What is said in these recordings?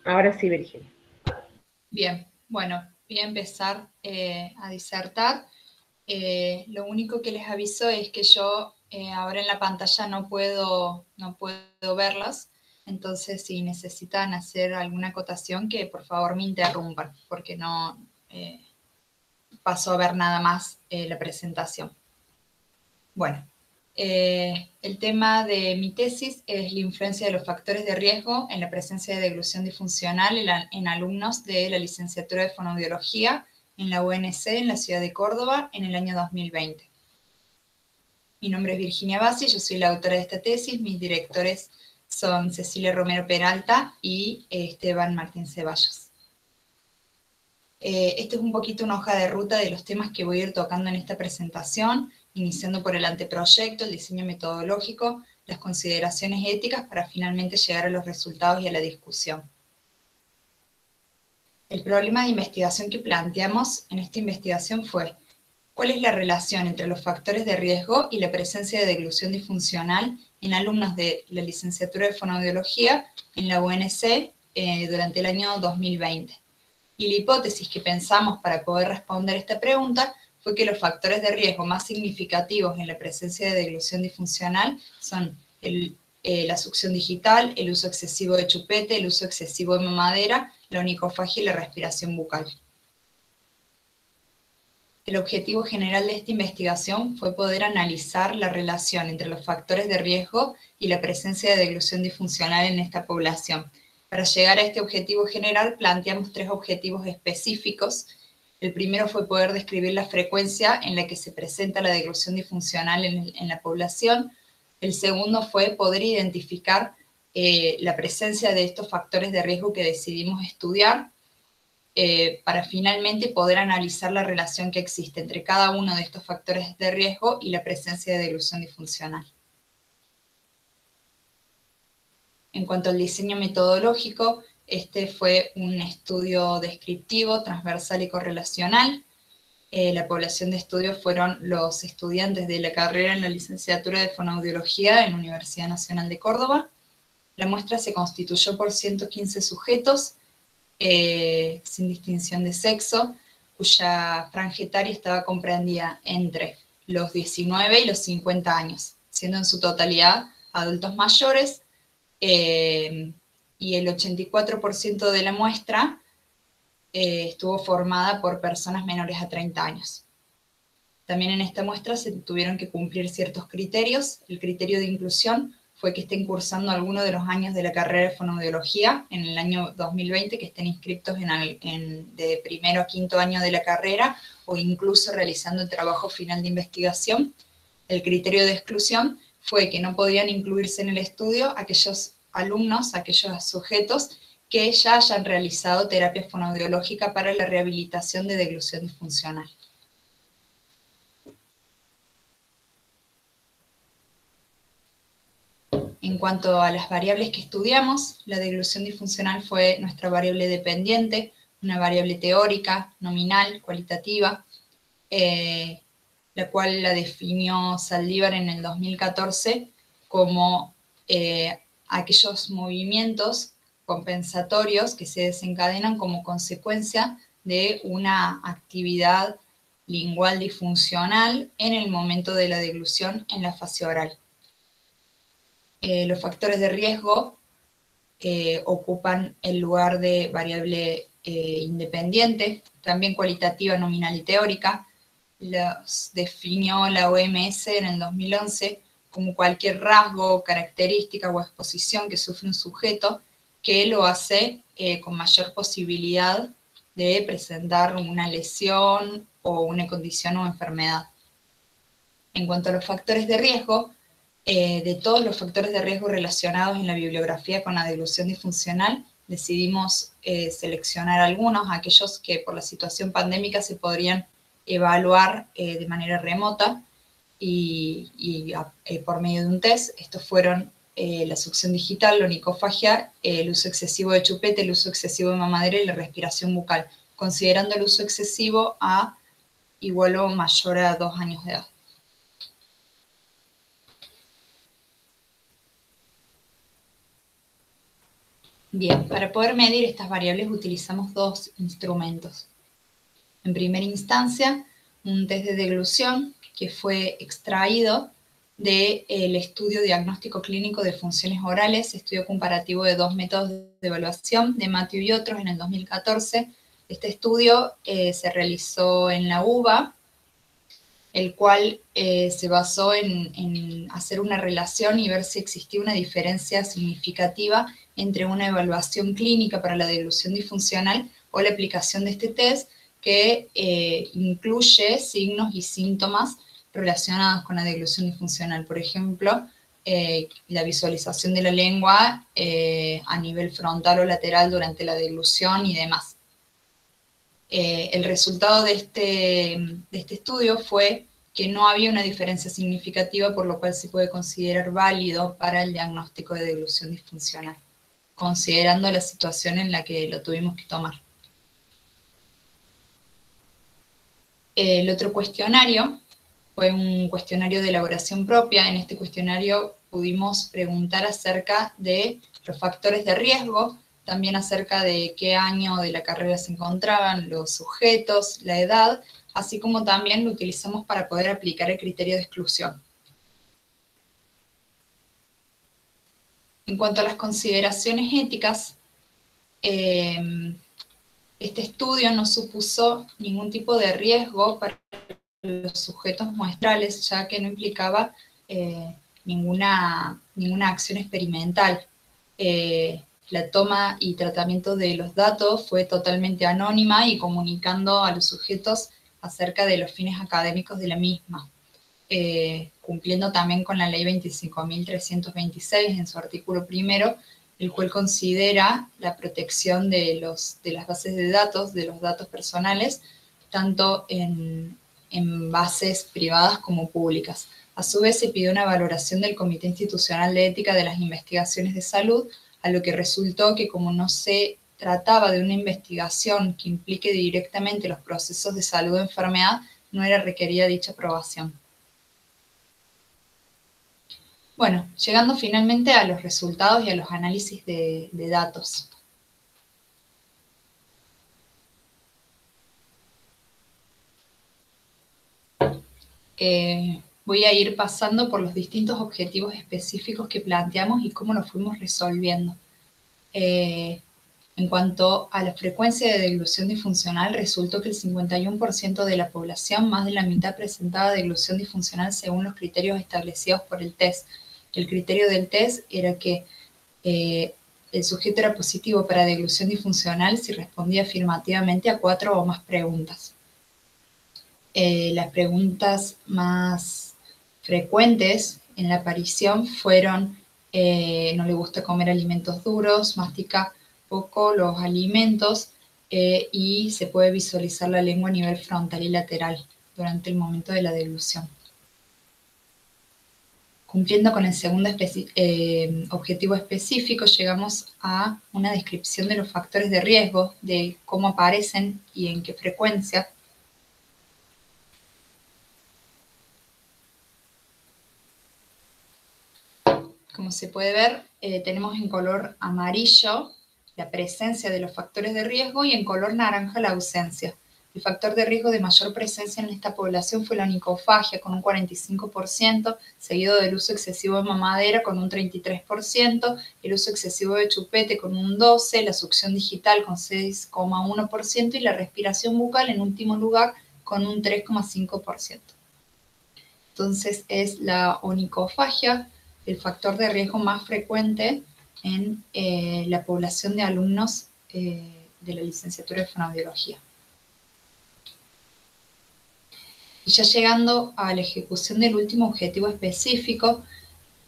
Ahora sí, Virginia. Bien, bueno, voy a empezar a disertar. Lo único que les aviso es que yo ahora en la pantalla no puedo verlas, entonces si necesitan hacer alguna acotación, que por favor me interrumpan, porque no paso a ver nada más la presentación. Bueno, el tema de mi tesis es la influencia de los factores de riesgo en la presencia de deglución disfuncional en alumnos de la licenciatura de Fonoaudiología en la UNC en la ciudad de Córdoba en el año 2020. Mi nombre es Virginia Bassi, yo soy la autora de esta tesis, mis directores son Cecilia Romero Peralta y Esteban Martín Ceballos. Esta es un poquito una hoja de ruta de los temas que voy a ir tocando en esta presentación, iniciando por el anteproyecto, el diseño metodológico, las consideraciones éticas para finalmente llegar a los resultados y a la discusión. El problema de investigación que planteamos en esta investigación fue: ¿cuál es la relación entre los factores de riesgo y la presencia de deglución disfuncional en alumnos de la licenciatura de Fonoaudiología en la UNC durante el año 2020? Y la hipótesis que pensamos para poder responder esta pregunta fue que los factores de riesgo más significativos en la presencia de deglución disfuncional son la succión digital, el uso excesivo de chupete, el uso excesivo de mamadera, la onicofagia y la respiración bucal. El objetivo general de esta investigación fue poder analizar la relación entre los factores de riesgo y la presencia de deglución disfuncional en esta población. Para llegar a este objetivo general planteamos 3 objetivos específicos. El primero fue poder describir la frecuencia en la que se presenta la deglución disfuncional en la población. El segundo fue poder identificar la presencia de estos factores de riesgo que decidimos estudiar, para finalmente poder analizar la relación que existe entre cada uno de estos factores de riesgo y la presencia de deglución disfuncional. En cuanto al diseño metodológico, este fue un estudio descriptivo, transversal y correlacional. La población de estudio fueron los estudiantes de la carrera en la licenciatura de Fonoaudiología en la Universidad Nacional de Córdoba. La muestra se constituyó por 115 sujetos, sin distinción de sexo, cuya franja etaria estaba comprendida entre los 19 y los 50 años, siendo en su totalidad adultos mayores, y el 84% de la muestra estuvo formada por personas menores a 30 años. También en esta muestra se tuvieron que cumplir ciertos criterios. El criterio de inclusión fue que estén cursando alguno de los años de la carrera de fonoaudiología en el año 2020, que estén inscritos de primero a quinto año de la carrera o incluso realizando el trabajo final de investigación. El criterio de exclusión fue que no podían incluirse en el estudio aquellos alumnos, aquellos sujetos que ya hayan realizado terapia fonoaudiológica para la rehabilitación de deglución disfuncional. En cuanto a las variables que estudiamos, la deglución disfuncional fue nuestra variable dependiente, una variable teórica, nominal, cualitativa, la cual la definió Saldívar en el 2014 como aquellos movimientos compensatorios que se desencadenan como consecuencia de una actividad lingual disfuncional en el momento de la deglución en la fase oral. Los factores de riesgo ocupan el lugar de variable independiente, también cualitativa, nominal y teórica. Los definió la OMS en el 2011 como cualquier rasgo, característica o exposición que sufre un sujeto que lo hace con mayor posibilidad de presentar una lesión o una condición o enfermedad. En cuanto a los factores de riesgo, de todos los factores de riesgo relacionados en la bibliografía con la deglución disfuncional, decidimos seleccionar algunos, aquellos que por la situación pandémica se podrían evaluar de manera remota y por medio de un test. Estos fueron la succión digital, la onicofagia, el uso excesivo de chupete, el uso excesivo de mamadera y la respiración bucal, considerando el uso excesivo a igual o mayor a 2 años de edad. Bien, para poder medir estas variables utilizamos dos instrumentos. En primera instancia, un test de deglución que fue extraído del estudio diagnóstico clínico de funciones orales, estudio comparativo de dos métodos de evaluación de Matthew y otros en el 2014. Este estudio se realizó en la UBA, el cual se basó en hacer una relación y ver si existía una diferencia significativa entre una evaluación clínica para la deglución disfuncional o la aplicación de este test, que incluye signos y síntomas relacionados con la deglución disfuncional. Por ejemplo, la visualización de la lengua a nivel frontal o lateral durante la deglución y demás. El resultado de este estudio fue que no había una diferencia significativa, por lo cual se puede considerar válido para el diagnóstico de deglución disfuncional, considerando la situación en la que lo tuvimos que tomar. El otro cuestionario fue un cuestionario de elaboración propia. En este cuestionario pudimos preguntar acerca de los factores de riesgo, también acerca de qué año de la carrera se encontraban los sujetos, la edad, así como también lo utilizamos para poder aplicar el criterio de exclusión. En cuanto a las consideraciones éticas, este estudio no supuso ningún tipo de riesgo para los sujetos muestrales, ya que no implicaba ninguna acción experimental. La toma y tratamiento de los datos fue totalmente anónima y comunicando a los sujetos acerca de los fines académicos de la misma, cumpliendo también con la ley 25.326 en su artículo primero, el cual considera la protección de las bases de los datos personales, tanto en bases privadas como públicas. A su vez, se pidió una valoración del Comité Institucional de Ética de las Investigaciones de Salud, a lo que resultó que como no se trataba de una investigación que implique directamente los procesos de salud o enfermedad, no era requerida dicha aprobación. Bueno, llegando finalmente a los resultados y a los análisis de datos. Voy a ir pasando por los distintos objetivos específicos que planteamos y cómo los fuimos resolviendo. En cuanto a la frecuencia de deglución disfuncional, resultó que el 51% de la población, más de la mitad, presentaba deglución disfuncional según los criterios establecidos por el test. El criterio del test era que el sujeto era positivo para deglución disfuncional si respondía afirmativamente a 4 o más preguntas. Las preguntas más frecuentes en la aparición fueron: no le gusta comer alimentos duros, mastica poco los alimentos y se puede visualizar la lengua a nivel frontal y lateral durante el momento de la deglución. Cumpliendo con el segundo objetivo específico, llegamos a una descripción de los factores de riesgo, de cómo aparecen y en qué frecuencia. Como se puede ver, tenemos en color amarillo la presencia de los factores de riesgo y en color naranja la ausencia. El factor de riesgo de mayor presencia en esta población fue la onicofagia, con un 45%, seguido del uso excesivo de mamadera, con un 33%, el uso excesivo de chupete, con un 12%, la succión digital, con 6,1%, y la respiración bucal, en último lugar, con un 3,5%. Entonces, es la onicofagia el factor de riesgo más frecuente en la población de alumnos de la licenciatura de fonoaudiología. Y ya llegando a la ejecución del último objetivo específico,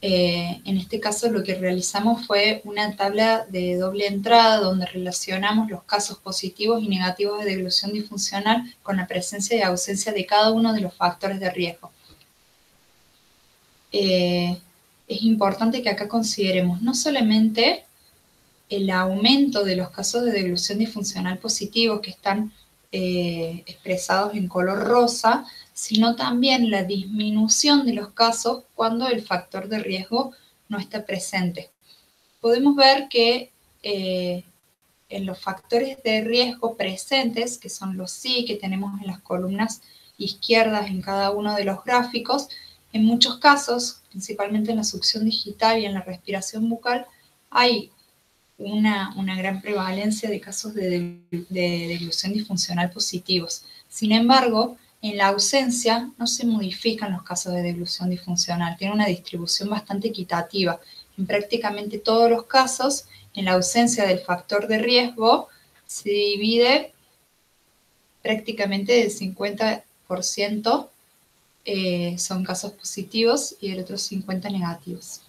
en este caso lo que realizamos fue una tabla de doble entrada donde relacionamos los casos positivos y negativos de deglución disfuncional con la presencia y ausencia de cada uno de los factores de riesgo. Es importante que acá consideremos no solamente el aumento de los casos de deglución disfuncional positivos que están expresados en color rosa, sino también la disminución de los casos cuando el factor de riesgo no está presente. Podemos ver que en los factores de riesgo presentes, que son los sí que tenemos en las columnas izquierdas en cada uno de los gráficos, en muchos casos, principalmente en la succión digital y en la respiración bucal, hay una gran prevalencia de casos de deglución disfuncional positivos. Sin embargo, en la ausencia no se modifican los casos de deglución disfuncional, tiene una distribución bastante equitativa. En prácticamente todos los casos, en la ausencia del factor de riesgo, se divide prácticamente del 50% son casos positivos y el otro 50% negativos.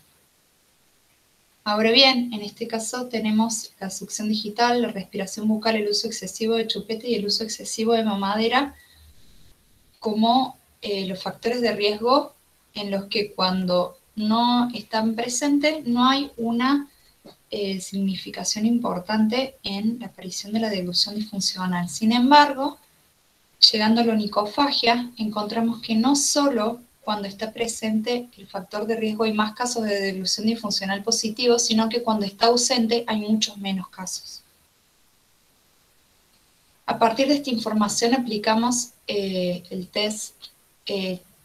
Ahora bien, en este caso tenemos la succión digital, la respiración bucal, el uso excesivo de chupete y el uso excesivo de mamadera como los factores de riesgo en los que cuando no están presentes no hay una significación importante en la aparición de la deglución disfuncional. Sin embargo, llegando a la onicofagia, encontramos que no solo cuando está presente el factor de riesgo hay más casos de deglución disfuncional positivo, sino que cuando está ausente hay muchos menos casos. A partir de esta información aplicamos el test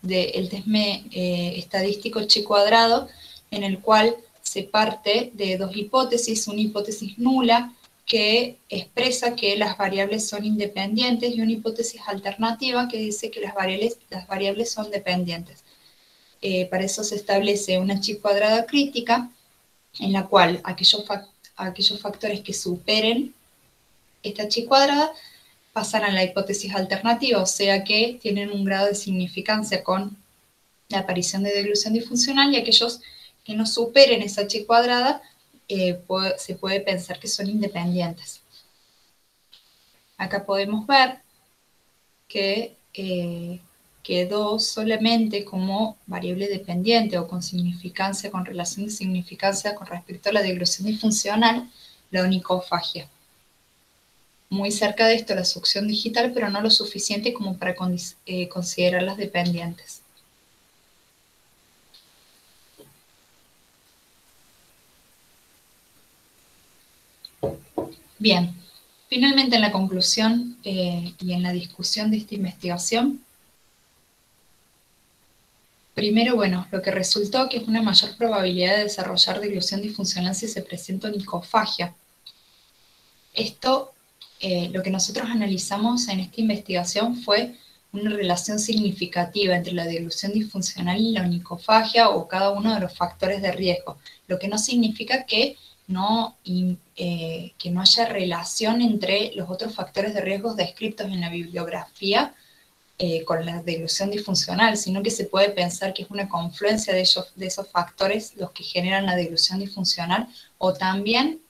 estadístico chi cuadrado, en el cual se parte de dos hipótesis, una hipótesis nula que expresa que las variables son independientes y una hipótesis alternativa que dice que las variables son dependientes. Para eso se establece una chi cuadrada crítica, en la cual aquellos factores que superen esta chi cuadrada pasan a la hipótesis alternativa, o sea que tienen un grado de significancia con la aparición de deglución disfuncional, y aquellos que no superen esa chi cuadrada se puede pensar que son independientes. Acá podemos ver que quedó solamente como variable dependiente o con significancia, con relación de significancia con respecto a la deglución disfuncional, la onicofagia. Muy cerca de esto la succión digital, pero no lo suficiente como para considerarlas dependientes. Bien, finalmente en la conclusión y en la discusión de esta investigación, primero, bueno, lo que resultó que es una mayor probabilidad de desarrollar deglución disfuncional si se presenta onicofagia. Esto, lo que nosotros analizamos en esta investigación fue una relación significativa entre la deglución disfuncional y la onicofagia o cada uno de los factores de riesgo, lo que no significa que no haya relación entre los otros factores de riesgo descritos en la bibliografía con la deglución disfuncional, sino que se puede pensar que es una confluencia de esos factores los que generan la deglución disfuncional, o también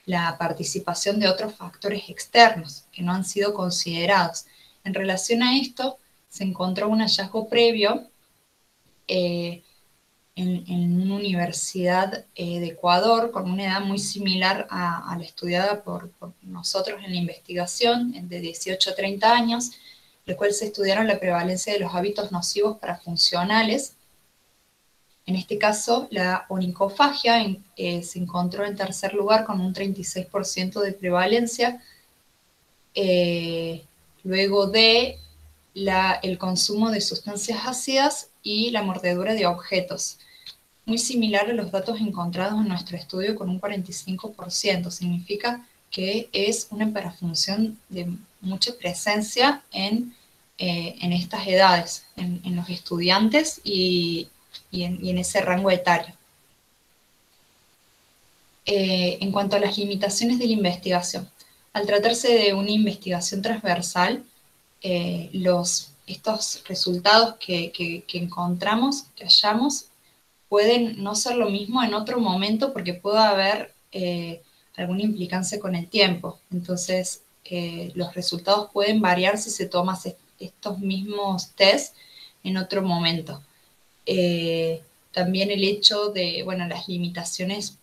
la participación de otros factores externos que no han sido considerados. En relación a esto, se encontró un hallazgo previo en una universidad de Ecuador con una edad muy similar a la estudiada por nosotros en la investigación, de 18 a 30 años, en el cual se estudiaron la prevalencia de los hábitos nocivos para funcionales. En este caso, la onicofagia se encontró en tercer lugar con un 36% de prevalencia, luego de el consumo de sustancias ácidas y la mordedura de objetos. Muy similar a los datos encontrados en nuestro estudio con un 45%. Significa que es una parafunción de mucha presencia en estas edades, en los estudiantes y en ese rango etario. En cuanto a las limitaciones de la investigación, al tratarse de una investigación transversal, estos resultados que encontramos, que hallamos, pueden no ser lo mismo en otro momento porque puede haber alguna implicancia con el tiempo. Entonces, los resultados pueden variar si se toman estos mismos test en otro momento. También el hecho de, bueno, las limitaciones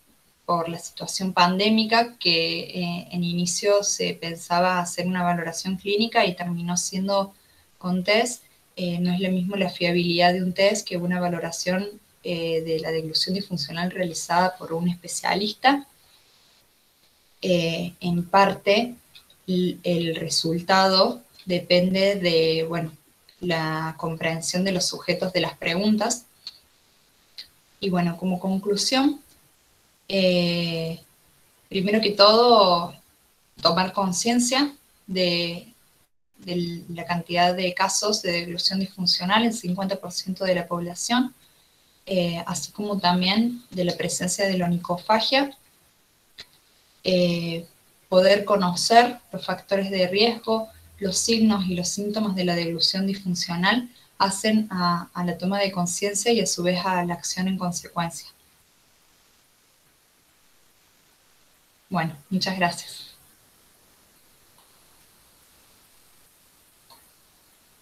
por la situación pandémica, que en inicio se pensaba hacer una valoración clínica y terminó siendo con test. No es lo mismo la fiabilidad de un test que una valoración de la deglución disfuncional realizada por un especialista. en parte el resultado depende de, bueno, la comprensión de los sujetos de las preguntas. Y bueno, como conclusión, primero que todo, tomar conciencia de la cantidad de casos de deglución disfuncional en 50% de la población, así como también de la presencia de la onicofagia, poder conocer los factores de riesgo, los signos y los síntomas de la deglución disfuncional hacen a la toma de conciencia y a su vez a la acción en consecuencia. Bueno, muchas gracias.